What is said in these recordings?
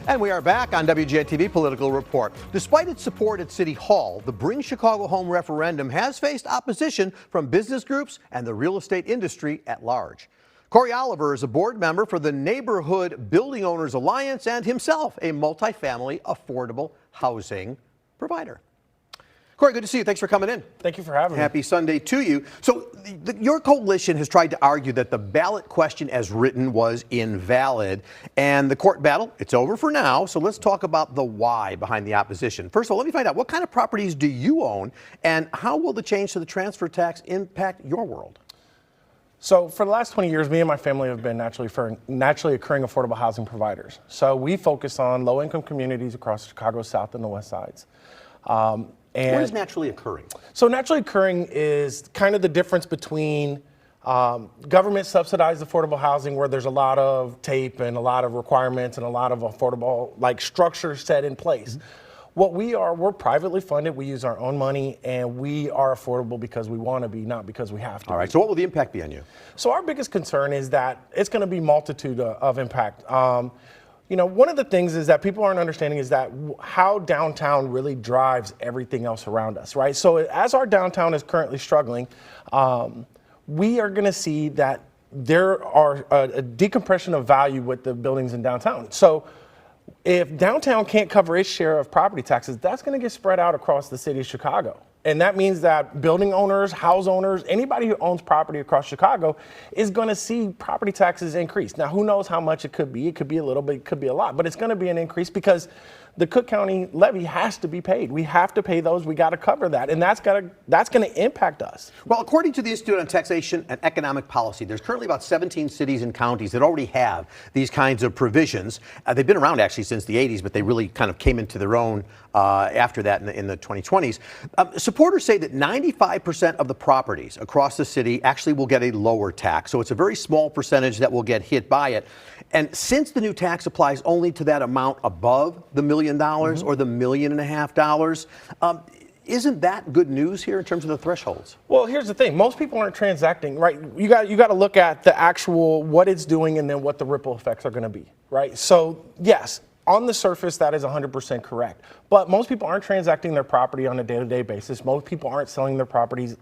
And we are back on WGN-TV Political Report. Despite its support at City Hall, the Bring Chicago Home referendum has faced opposition from business groups and the real estate industry at large. Corey Oliver is a board member for the Neighborhood Building Owners Alliance and himself a multifamily affordable housing provider. Corey, good to see you. Thanks for coming in. Thank you for having me. Happy Sunday to you. So your coalition has tried to argue that the ballot question as written was invalid, and the court battle, it's over for now. So let's talk about the why behind the opposition. First of all, let me find out, what kind of properties do you own, and how will the change to the transfer tax impact your world? So for the last 20 years, me and my family have been naturally occurring affordable housing providers. So we focus on low-income communities across Chicago South and the West Sides. What is naturally occurring? So naturally occurring is kind of the difference between government subsidized affordable housing, where there's a lot of tape and a lot of requirements and a lot of affordable structures set in place. Mm-hmm. What we are, we're privately funded. We use our own money, and we are affordable because we want to be, not because we have to. All right. So what will the impact be on you? So our biggest concern is that it's going to be multitude of impact. One of the things is that people aren't understanding is that how downtown really drives everything else around us, right? So as our downtown is currently struggling, we are going to see that there are a decompression of value with the buildings in downtown. So if downtown can't cover its share of property taxes, that's going to get spread out across the city of Chicago. And that means that building owners, house owners, anybody who owns property across Chicago is going to see property taxes increase. Now, who knows how much it could be? It could be a little bit, it could be a lot, but it's going to be an increase because the Cook County levy has to be paid. We have to pay those. We got to cover that, and that's going to impact us. Well, according to the Institute on Taxation and Economic Policy, there's currently about 17 cities and counties that already have these kinds of provisions. They've been around actually since the 80s, but they really kind of came into their own after that in the 2020s. Supporters say that 95% of the properties across the city actually will get a lower tax. So it's a very small percentage that will get hit by it. And since the new tax applies only to that amount above the $1 million mm-hmm. or the $1.5 million, isn't that good news here in terms of the thresholds? Well, here's the thing. Most people aren't transacting, right? You got to look at the actual what it's doing and then what the ripple effects are going to be, right? So, yes, on the surface, that is 100% correct. But most people aren't transacting their property on a day-to-day basis. Most people aren't selling their properties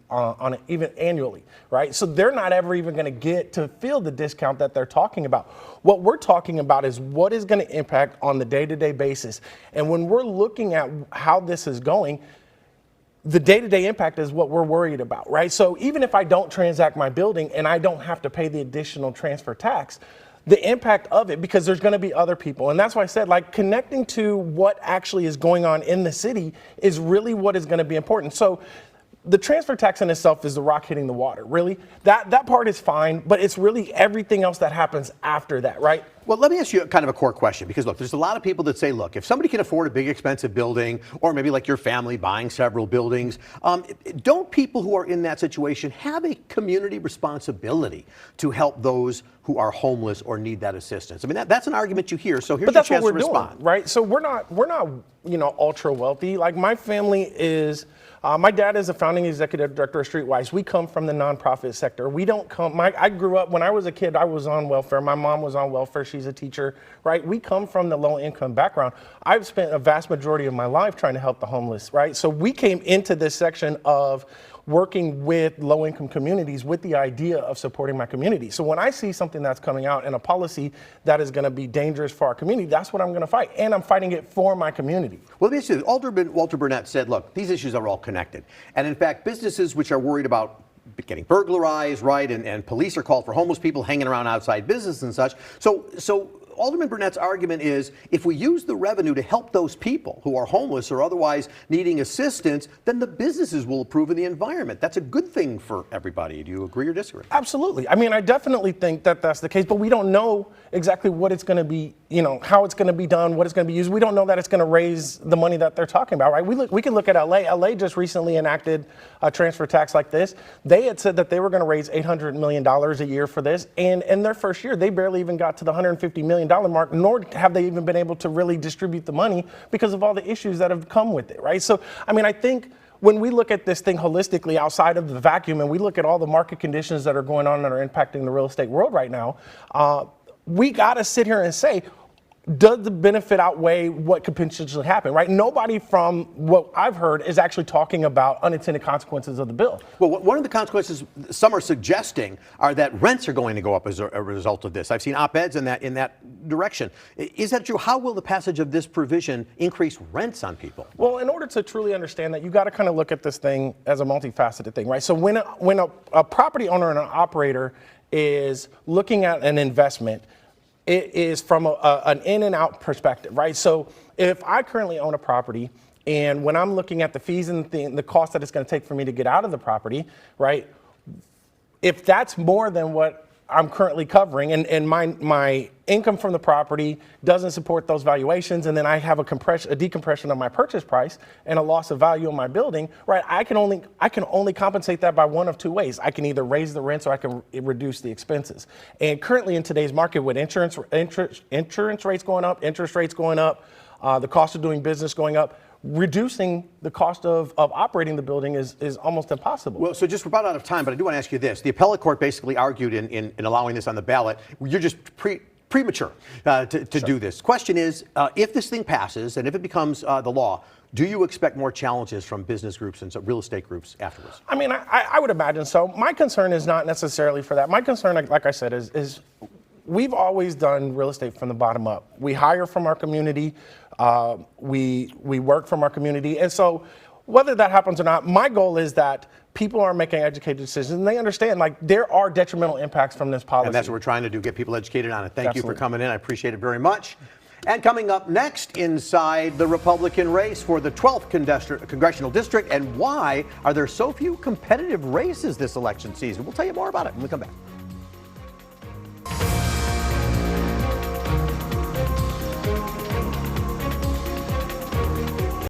even annually, right? So they're not ever even going to get to feel the discount that they're talking about. What we're talking about is what is going to impact on the day-to-day basis. And when we're looking at how this is going, the day-to-day impact is what we're worried about, right? So even if I don't transact my building and I don't have to pay the additional transfer tax, the impact of it, because there's going to be other people. And that's why I said, connecting to what actually is going on in the city is really what is going to be important. So the transfer tax in itself is the rock hitting the water, really. That part is fine, but it's really everything else that happens after that, right? Well, let me ask you kind of a core question, because look, there's a lot of people that say, look, if somebody can afford a big expensive building, or maybe like your family buying several buildings, don't people who are in that situation have a community responsibility to help those who are homeless or need that assistance? I mean, that's an argument you hear, so here's your chance to respond. Doing, right? So we're not ultra wealthy. Like my family is. My dad is a founding executive director of Streetwise. We come from the nonprofit sector. We don't come, I grew up, when I was a kid, I was on welfare. My mom was on welfare. She's a teacher, right? We come from the low income background. I've spent a vast majority of my life trying to help the homeless, right? So we came into this section of working with low-income communities with the idea of supporting my community. So when I see something that's coming out and a policy that is going to be dangerous for our community, that's what I'm going to fight. And I'm fighting it for my community. Well, let me say, Alderman Walter Burnett said, look, these issues are all connected. And in fact, businesses which are worried about getting burglarized, right, and police are called for homeless people hanging around outside business and such. So Alderman Burnett's argument is, if we use the revenue to help those people who are homeless or otherwise needing assistance, then the businesses will improve in the environment. That's a good thing for everybody. Do you agree or disagree? Absolutely. I mean, I definitely think that that's the case, but we don't know exactly what it's going to be, how it's going to be done, what it's going to be used. We don't know that it's going to raise the money that they're talking about, right? We can look at LA. LA just recently enacted a transfer tax like this. They had said that they were going to raise $800 million a year for this, and in their first year, they barely even got to the $150 million mark, nor have they even been able to really distribute the money because of all the issues that have come with it, right? So, I mean, I think when we look at this thing holistically outside of the vacuum and we look at all the market conditions that are going on that are impacting the real estate world right now, we got to sit here and say, does the benefit outweigh what could potentially happen, right? Nobody from what I've heard is actually talking about unintended consequences of the bill. Well, one of the consequences some are suggesting are that rents are going to go up as a result of this. I've seen op-eds in that direction. Is that true? How will the passage of this provision increase rents on people? Well, in order to truly understand that, you got to kind of look at this thing as a multifaceted thing, right? So when a property owner and an operator is looking at an investment, it is from an in and out perspective, right? So if I currently own a property, and when I'm looking at the fees and the cost that it's going to take for me to get out of the property, right? If that's more than what I'm currently covering, and my income from the property doesn't support those valuations, and then I have a decompression of my purchase price and a loss of value in my building, right? I can only compensate that by one of two ways. I can either raise the rents or I can reduce the expenses. And currently in today's market, with insurance rates going up, interest rates going up, the cost of doing business going up, reducing the cost of operating the building is almost impossible. Well, so just we're about out of time, but I do want to ask you this. The appellate court basically argued in allowing this on the ballot. You're just premature to do this. Question is, if this thing passes and if it becomes the law, do you expect more challenges from business groups and real estate groups afterwards? I mean, I would imagine so. My concern is not necessarily for that. My concern, like I said, is we've always done real estate from the bottom up. We hire from our community. We work from our community. And so whether that happens or not, my goal is that people are making educated decisions and they understand like there are detrimental impacts from this policy. And that's what we're trying to do, get people educated on it. Thank Absolutely. you for coming in. I appreciate it very much. And coming up next inside the Republican race for the 12th congressional district, and why are there so few competitive races this election season? We'll tell you more about it when we come back.